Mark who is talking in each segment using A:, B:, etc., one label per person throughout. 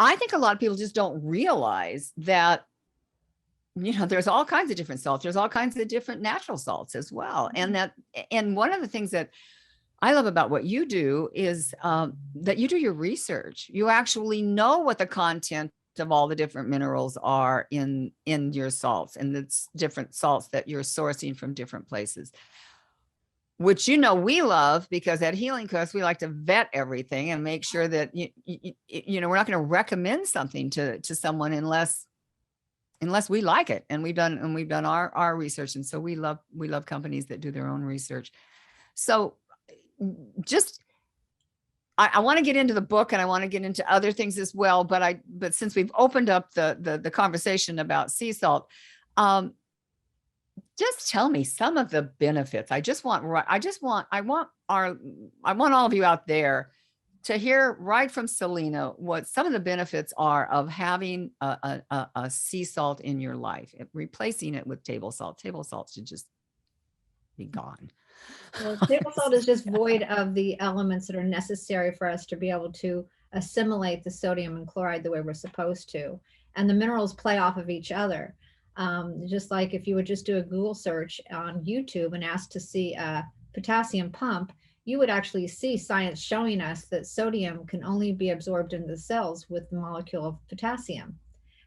A: I think a lot of people just don't realize that, there's all kinds of different salts. There's all kinds of different natural salts as well. And one of the things that I love about what you do is that you do your research. You actually know what the content of all the different minerals are in your salts, and it's different salts that you're sourcing from different places, which we love, because at Healing Coast we like to vet everything and make sure that we're not going to recommend something to someone unless we like it, and we've done our research. And so we love companies that do their own research. So just I want to get into the book, and I want to get into other things as well, but since we've opened up the conversation about sea salt, just tell me some of the benefits. I want all of you out there to hear right from Selina what some of the benefits are of having a sea salt in your life, replacing it with table salt. Table salt should just be gone.
B: Well, table salt is just void of the elements that are necessary for us to be able to assimilate the sodium and chloride the way we're supposed to. And the minerals play off of each other. Just like if you would just do a Google search on YouTube and ask to see a potassium pump, you would actually see science showing us that sodium can only be absorbed into the cells with the molecule of potassium.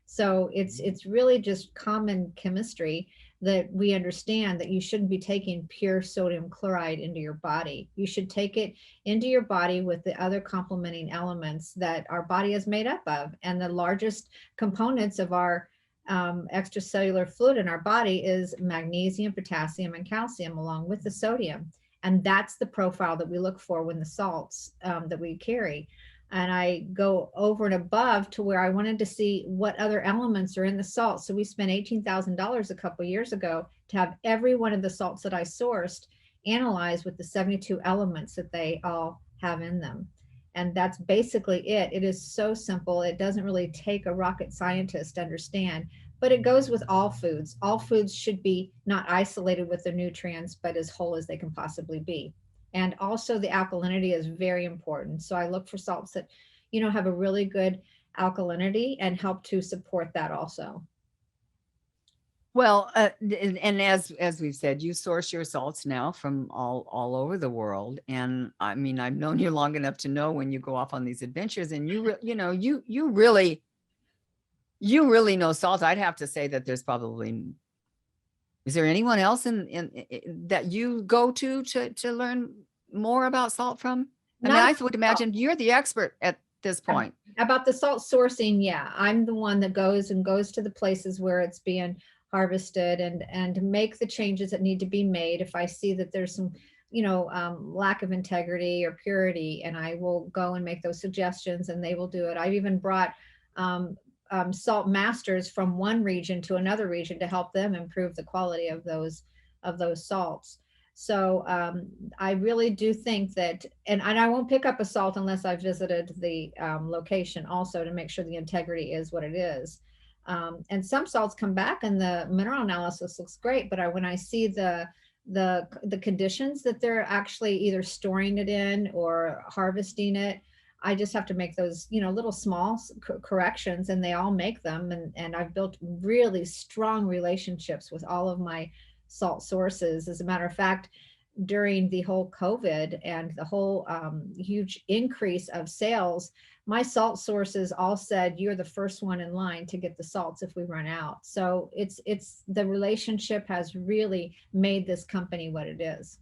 B: So it's really just common chemistry that we understand that you shouldn't be taking pure sodium chloride into your body. You should take it into your body with the other complementing elements that our body is made up of. And the largest components of our extracellular fluid in our body is magnesium, potassium, and calcium, along with the sodium. And that's the profile that we look for when the salts that we carry. And I go over and above to where I wanted to see what other elements are in the salt. So we spent $18,000 a couple of years ago to have every one of the salts that I sourced analyzed with the 72 elements that they all have in them. And that's basically it. It is so simple. It doesn't really take a rocket scientist to understand, but it goes with all foods. All foods should be not isolated with their nutrients, but as whole as they can possibly be. And also the alkalinity is very important. So I look for salts that, have a really good alkalinity and help to support that also.
A: Well, and as we've said, you source your salts now from all over the world. And I mean, I've known you long enough to know when you go off on these adventures, and you really know salt. I'd have to say that there's probably, is there anyone else in that you go to learn more about salt from? I mean, I would imagine you're the expert at this point.
B: About the salt sourcing, yeah. I'm the one that goes to the places where it's being harvested and make the changes that need to be made. If I see that there's some, lack of integrity or purity, and I will go and make those suggestions, and they will do it. I've even brought salt masters from one region to another region to help them improve the quality of those salts. So I really do think that, and I won't pick up a salt unless I've visited the location also to make sure the integrity is what it is. And some salts come back and the mineral analysis looks great, but when I see the conditions that they're actually either storing it in or harvesting it, I just have to make those, little small corrections, and they all make them. And I've built really strong relationships with all of my salt sources. As a matter of fact, during the whole COVID and the whole huge increase of sales, my salt sources all said, you're the first one in line to get the salts if we run out. So it's the relationship has really made this company what it is.